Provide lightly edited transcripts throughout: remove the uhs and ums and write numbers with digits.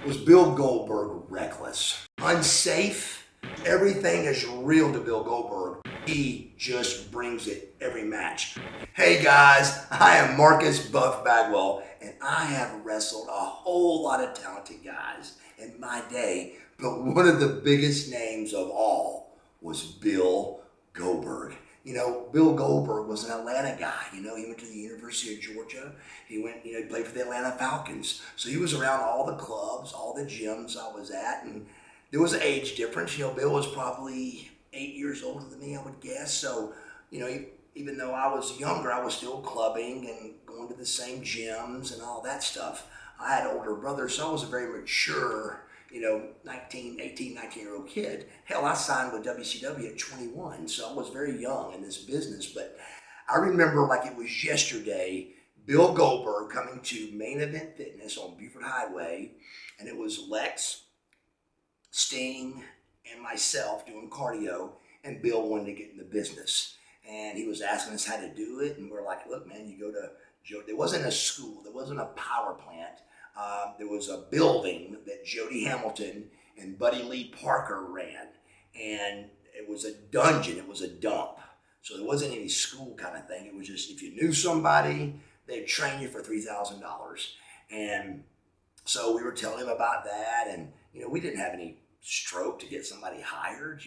Was Bill Goldberg reckless? Unsafe? Everything is real to Bill Goldberg. He just brings it every match. Hey guys, I am Marcus Buff Bagwell, and I have wrestled a whole lot of talented guys in my day, but one of the biggest names of all was Bill Goldberg. You know, Bill Goldberg was an Atlanta guy. You know, he went to the University of Georgia. He played for the Atlanta Falcons. So he was around all the clubs, all the gyms I was at, and there was an age difference. You know, Bill was probably 8 years older than me, I would guess. So, you know, even though I was younger, I was still clubbing and going to the same gyms and all that stuff. I had older brothers, so I was a very mature, 19-year-old kid. Hell, I signed with WCW at 21, so I was very young in this business. But I remember like it was yesterday, Bill Goldberg coming to Main Event Fitness on Buford Highway, and it was Lex, Sting, and myself doing cardio, and Bill wanted to get in the business. And he was asking us how to do it, and we're like, look, man, you go to Joe. There wasn't a school, there wasn't a power plant. There was a building that Jody Hamilton and Buddy Lee Parker ran, and it was a dungeon, it was a dump. So there wasn't any school kind of thing. It was just, if you knew somebody, they'd train you for $3,000. And so we were telling him about that, and we didn't have any stroke to get somebody hired,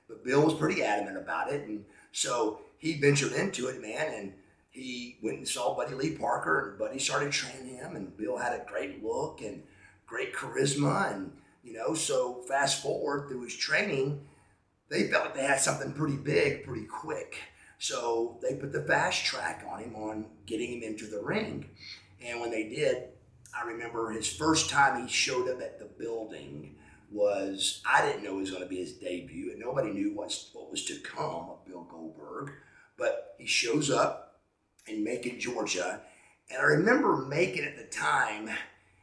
but Bill was pretty adamant about it, and so he ventured into it, man, and he went and saw Buddy Lee Parker, and Buddy started training him, and Bill had a great look and great charisma, and so fast forward through his training, they felt like they had something pretty big, pretty quick. So they put the fast track on him, on getting him into the ring. And when they did, I remember his first time he showed up at the building was, I didn't know it was going to be his debut, and nobody knew what was to come of Bill Goldberg. But he shows up in Macon, Georgia. And I remember Macon at the time,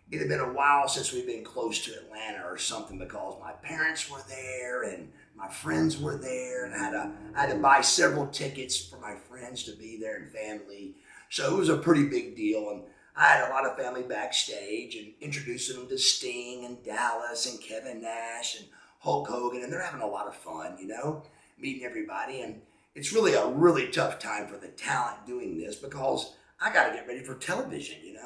it had been a while since we'd been close to Atlanta or something, because my parents were there and my friends were there, and I had to buy several tickets for my friends to be there and family. So it was a pretty big deal, and I had a lot of family backstage and introducing them to Sting and Dallas and Kevin Nash and Hulk Hogan, and they're having a lot of fun, meeting everybody. And it's really a really tough time for the talent doing this, because I got to get ready for television,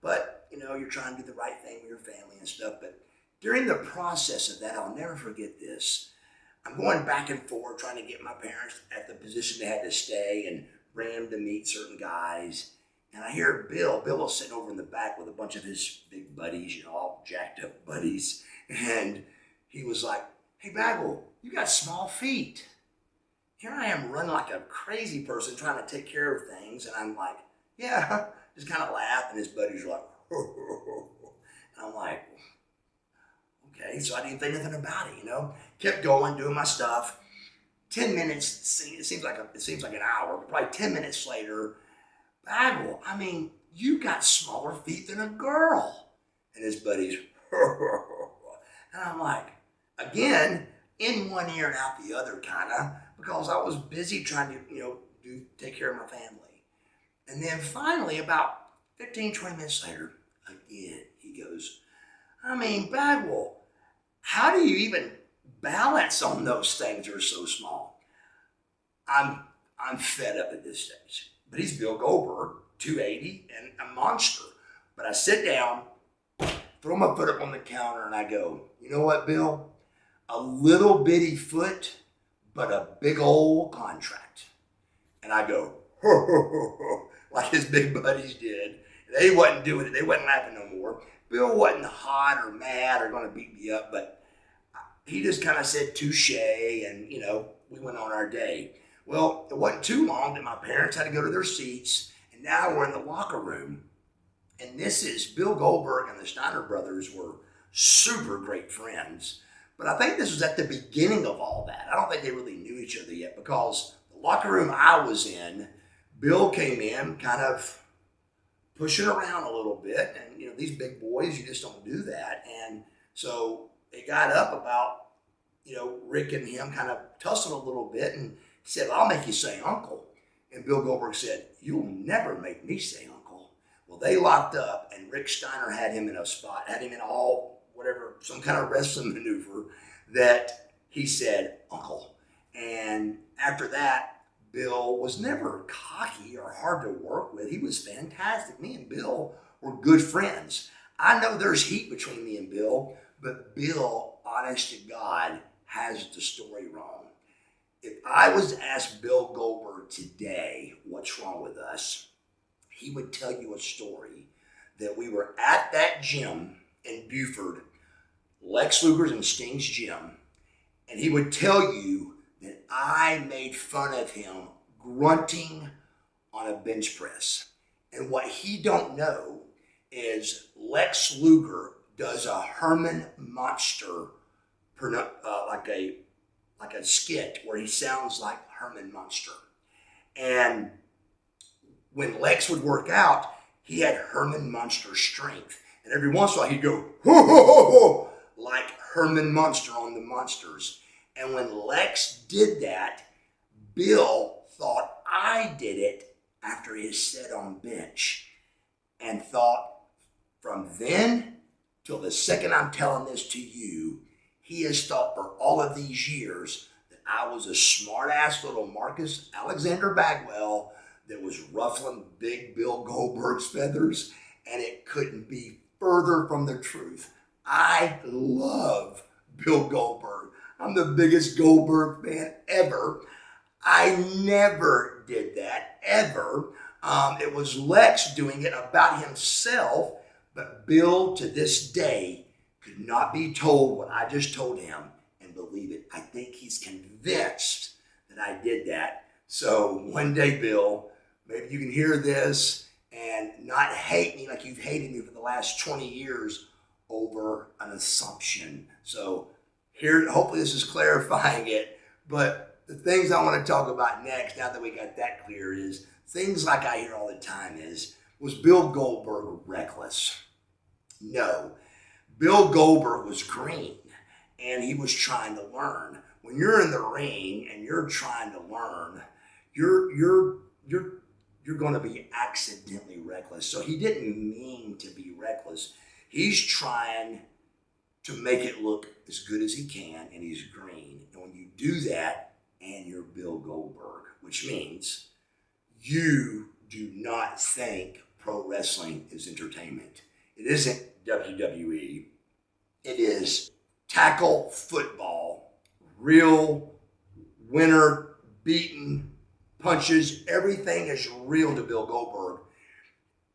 but you're trying to do the right thing with your family and stuff. But during the process of that, I'll never forget this. I'm going back and forth trying to get my parents at the position they had to stay and bring them to meet certain guys. And I hear Bill was sitting over in the back with a bunch of his big buddies, all jacked up buddies. And he was like, hey, Bagwell, you got small feet. Here I am running like a crazy person trying to take care of things. And I'm like, yeah, just kind of laugh. And his buddies are like, and I'm like, okay. So I didn't think anything about it, Kept going, doing my stuff. 10 minutes, it seems like an hour, but probably 10 minutes later, Bagwell, you got smaller feet than a girl. And his buddies, and I'm like, again, in one ear and out the other, kind of, because I was busy trying to, take care of my family. And then finally, about 15, 20 minutes later, again, he goes, Bagwell, how do you even balance on those things that are so small? I'm fed up at this stage. But he's Bill Goldberg, 280, and a monster. But I sit down, throw my foot up on the counter, and I go, you know what, Bill? A little bitty foot, but a big old contract. And I go, like his big buddies did. They wasn't doing it. They wasn't laughing no more. Bill wasn't hot or mad or going to beat me up, but he just kind of said touche, and, we went on our day. Well, it wasn't too long that my parents had to go to their seats, and now we're in the locker room. And this is Bill Goldberg and the Steiner brothers were super great friends. But I think this was at the beginning of all that. I don't think they really knew each other yet, because the locker room I was in, Bill came in kind of pushing around a little bit. And, these big boys, you just don't do that. And so they got up about, Rick and him kind of tussled a little bit, and he said, I'll make you say uncle. And Bill Goldberg said, you'll never make me say uncle. Well, they locked up, and Rick Steiner had him in a spot, had him in all whatever, some kind of wrestling maneuver that he said, "Uncle." And after that, Bill was never cocky or hard to work with. He was fantastic. Me and Bill were good friends. I know there's heat between me and Bill, but Bill, honest to God, has the story wrong. If I was to ask Bill Goldberg today what's wrong with us, he would tell you a story that we were at that gym in Buford, Lex Luger's and Sting's gym, and he would tell you that I made fun of him grunting on a bench press. And what he don't know is Lex Luger does a Herman Monster, like a skit where he sounds like Herman Monster. And when Lex would work out, he had Herman Monster strength. And every once in a while he'd go, ho, ho, ho, ho, like Herman Monster on the Monsters. And when Lex did that, Bill thought I did it after his set on bench, and thought from then till the second I'm telling this to you, he has thought for all of these years that I was a smart-ass little Marcus Alexander Bagwell that was ruffling big Bill Goldberg's feathers, and it couldn't be further from the truth. I love Bill Goldberg. I'm the biggest Goldberg fan ever. I never did that, ever. It was Lex doing it about himself, but Bill, to this day, could not be told what I just told him and believe it. I think he's convinced that I did that. So one day, Bill, maybe you can hear this and not hate me like you've hated me for the last 20 years over an assumption. So here, hopefully this is clarifying it, but the things I want to talk about next, now that we got that clear, is things like I hear all the time is, was Bill Goldberg reckless? No. Bill Goldberg was green, and he was trying to learn. When you're in the ring and you're trying to learn, you're going to be accidentally reckless. So he didn't mean to be reckless. He's trying to make it look as good as he can, and he's green. And when you do that, and you're Bill Goldberg, which means you do not think pro wrestling is entertainment. It isn't WWE. It is tackle football, real winner, beaten, punches. Everything is real to Bill Goldberg.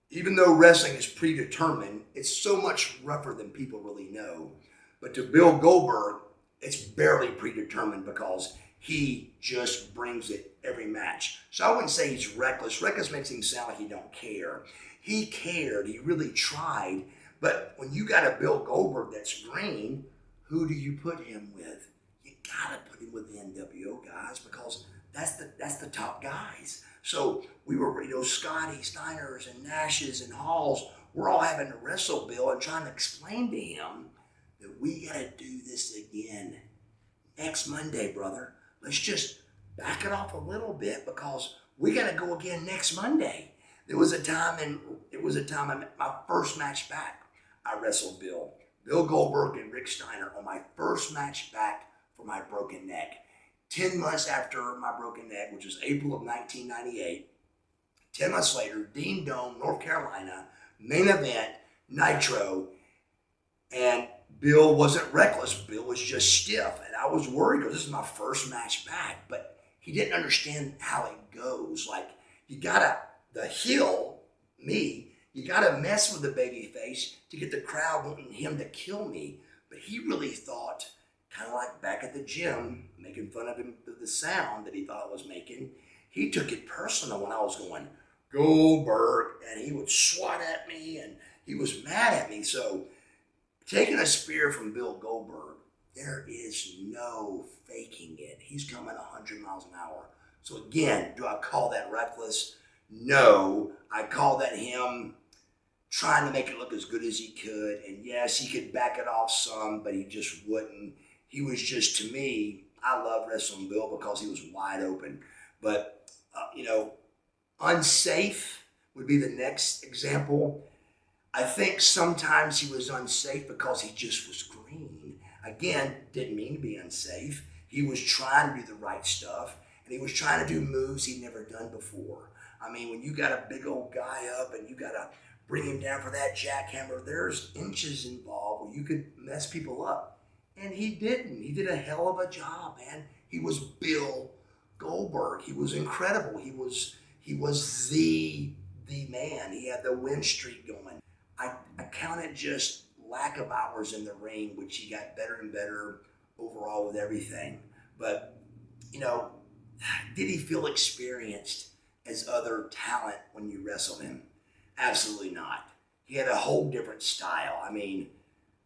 Even though wrestling is predetermined, it's so much rougher than people really know. But to Bill Goldberg, it's barely predetermined because he just brings it every match. So I wouldn't say he's reckless. Reckless makes him sound like he don't care. He cared. He really tried. But when you got a Bill Goldberg that's green, who do you put him with? You got to put him with the NWO guys because that's the top guys. So we were, Scotty Steiners and Nashes and Halls, we're all having to wrestle Bill and trying to explain to him that we got to do this again next Monday, brother. Let's just back it off a little bit because we got to go again next Monday. There was a time my first match back, I wrestled Bill Goldberg and Rick Steiner on my first match back for my broken neck. 10 months after my broken neck, which was April of 1998, 10 months later, Dean Dome, North Carolina, main event, Nitro, and Bill wasn't reckless. Bill was just stiff, and I was worried because this is my first match back, but he didn't understand how it goes. Like, you gotta mess with the baby face to get the crowd wanting him to kill me. But he really thought, kind of like back at the gym, making fun of him for the sound that he thought I was making, he took it personal when I was going, Goldberg, and he would swat at me, and he was mad at me. So taking a spear from Bill Goldberg, there is no faking it. He's coming 100 miles an hour. So again, do I call that reckless? No, I call that him trying to make it look as good as he could. And yes, he could back it off some, but he just wouldn't. He was just, to me, I love wrestling Bill because he was wide open. But, Unsafe would be the next example. I think sometimes he was unsafe because he just was green. Again, didn't mean to be unsafe. He was trying to do the right stuff, and he was trying to do moves he'd never done before. I mean, when you got a big old guy up and you got to bring him down for that jackhammer, there's inches involved where you could mess people up. And he didn't. He did a hell of a job, man. He was Bill Goldberg. He was incredible. He was the man. He had the win streak going. I count it just lack of hours in the ring, which he got better and better overall with everything. But, you know, did he feel experienced as other talent when you wrestled him? Absolutely not. He had a whole different style. I mean,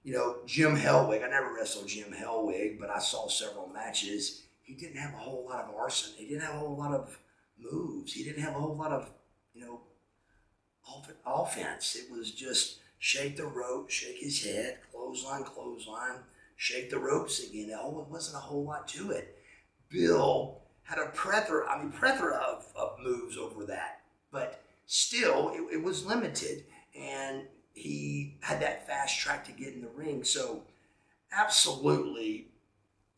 you know, Jim Hellwig, I never wrestled Jim Hellwig, but I saw several matches. He didn't have a whole lot of arsenal. He didn't have a whole lot of moves. He didn't have a whole lot of, you know, offense. It was just shake the rope, shake his head, clothesline, shake the ropes again. It wasn't a whole lot to it. Bill had a plethora of moves over that, but still it was limited, and he had that fast track to get in the ring. So absolutely,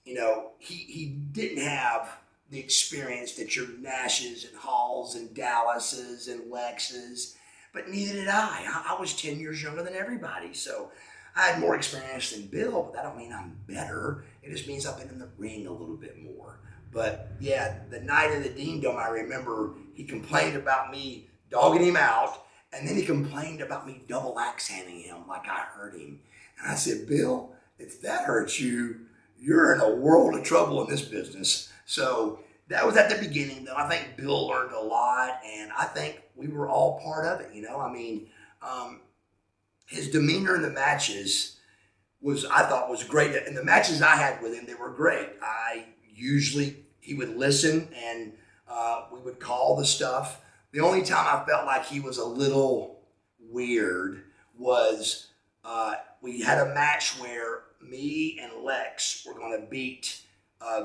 you know, he didn't have the experience that your Nashes and Halls and Dallases and Lexes, but neither did I. I was 10 years younger than everybody, so I had more experience than Bill, but that don't mean I'm better. It just means I've been in the ring a little bit more. But yeah, the night of the Dean Dome, I remember he complained about me dogging him out, and then he complained about me double axe handing him like I hurt him. And I said, Bill, if that hurts you, you're in a world of trouble in this business. So that was at the beginning, though. I think Bill learned a lot, and I think we were all part of it, you know? I mean, his demeanor in the matches I thought was great. And the matches I had with him, they were great. He would listen, and we would call the stuff. The only time I felt like he was a little weird was we had a match where me and Lex were going to beat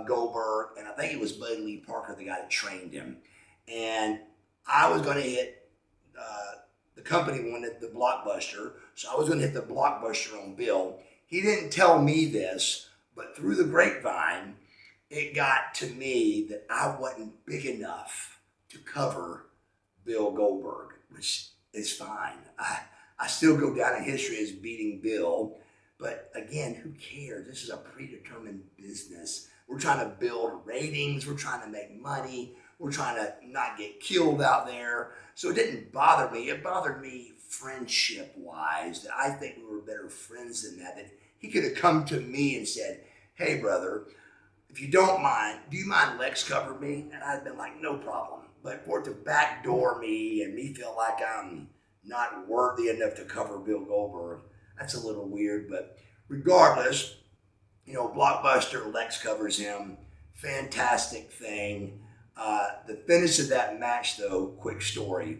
Goldberg, and I think it was Buddy Lee Parker, the guy that trained him. And I was going to hit, the company wanted the blockbuster, so I was going to hit the blockbuster on Bill. He didn't tell me this, but through the grapevine, it got to me that I wasn't big enough to cover Bill Goldberg, which is fine. I still go down in history as beating Bill, but again, who cares? This is a predetermined business. We're trying to build ratings. We're trying to make money. We're trying to not get killed out there. So it didn't bother me. It bothered me friendship-wise, that I think we were better friends than that he could have come to me and said, hey, brother, if you don't mind, do you mind Lex cover me? And I'd been like, no problem. But for it to backdoor me and me feel like I'm not worthy enough to cover Bill Goldberg, that's a little weird. But regardless, you know, Blockbuster, Lex covers him. Fantastic thing. The finish of that match, though, quick story.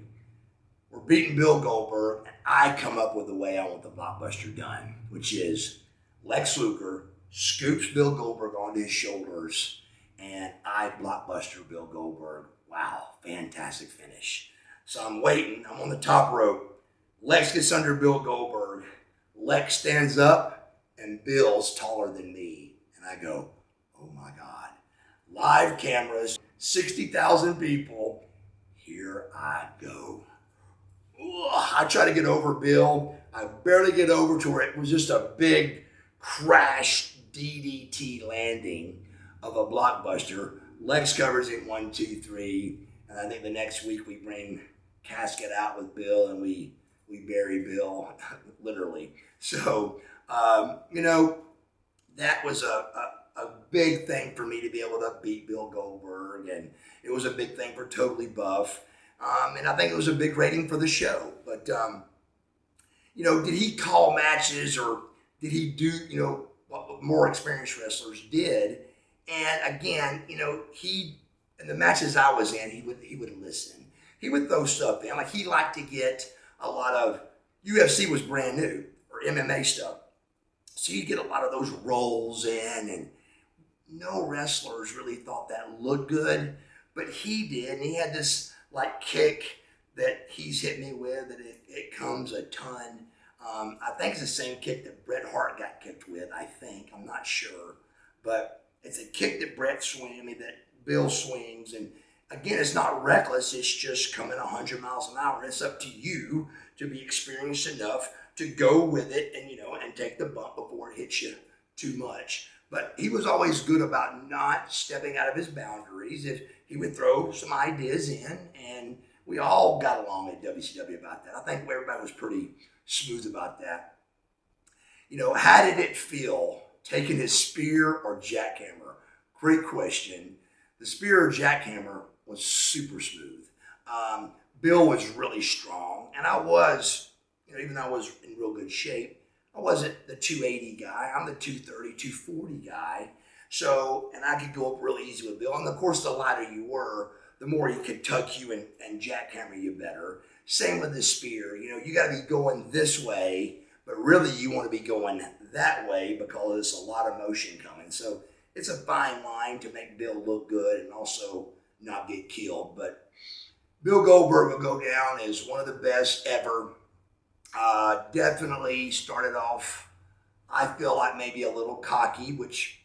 We're beating Bill Goldberg, and I come up with the way I want the Blockbuster done, which is Lex Luger scoops Bill Goldberg onto his shoulders, and I Blockbuster Bill Goldberg. Wow, fantastic finish. So I'm waiting. I'm on the top rope. Lex gets under Bill Goldberg. Lex stands up, and Bill's taller than me. And I go, oh my God. Live cameras, 60,000 people. Here I go. I try to get over Bill. I barely get over to where it was just a big crash DDT landing of a Blockbuster. Lex covers it 1, 2, 3. And I think the next week we bring Casket out with Bill and we bury Bill, literally. So, you know, that was a big thing for me to be able to beat Bill Goldberg. And it was a big thing for Totally Buff. And I think it was a big rating for the show. But, you know, did he call matches or did he do, you know, what more experienced wrestlers did? And again, you know, in the matches I was in, he would listen. He would throw stuff in. Like he liked to get a lot of, UFC was brand new, or MMA stuff. So you'd get a lot of those rolls in, and no wrestlers really thought that looked good, but he did. And he had this like kick that he's hit me with, that it comes a ton. I think it's the same kick that Bret Hart got kicked with. I think, I'm not sure, but it's a kick that that Bill swings, and again, it's not reckless. It's just coming 100 miles an hour. It's up to you to be experienced enough to go with it and and take the bump before it hits you too much. But he was always good about not stepping out of his boundaries. If he would throw some ideas in, and we all got along at WCW about that. I think everybody was pretty smooth about that. How did it feel taking his spear or jackhammer? Great question. The spear or jackhammer was super smooth. Bill was really strong, and I was, even though I was in real good shape, I wasn't the 280 guy. I'm the 230, 240 guy. So, and I could go up really easy with Bill. And of course, the lighter you were, the more he could tuck you and jackhammer you better. Same with the spear. You got to be going this way, but really you want to be going that way because there's a lot of motion coming. So it's a fine line to make Bill look good and also not get killed. But Bill Goldberg will go down as one of the best ever. Definitely started off, I feel like maybe a little cocky, which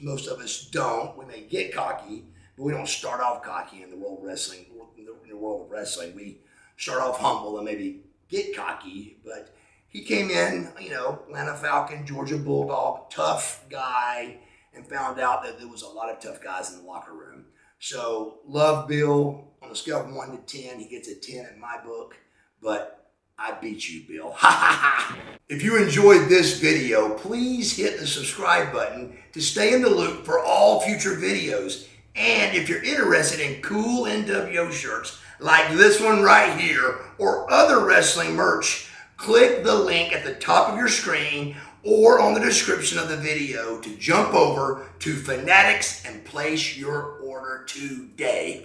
most of us don't. We may get cocky, but we don't start off cocky in the world of wrestling. In the world of wrestling, we start off humble and maybe get cocky. But he came in, Atlanta Falcon, Georgia Bulldog, tough guy, and found out that there was a lot of tough guys in the locker room. So love Bill. On a scale of 1 to 10, he gets a 10 in my book, but I beat you, Bill. If you enjoyed this video, please hit the subscribe button to stay in the loop for all future videos. And if you're interested in cool NWO shirts like this one right here or other wrestling merch, click the link at the top of your screen or on the description of the video to jump over to Fanatics and place your order today.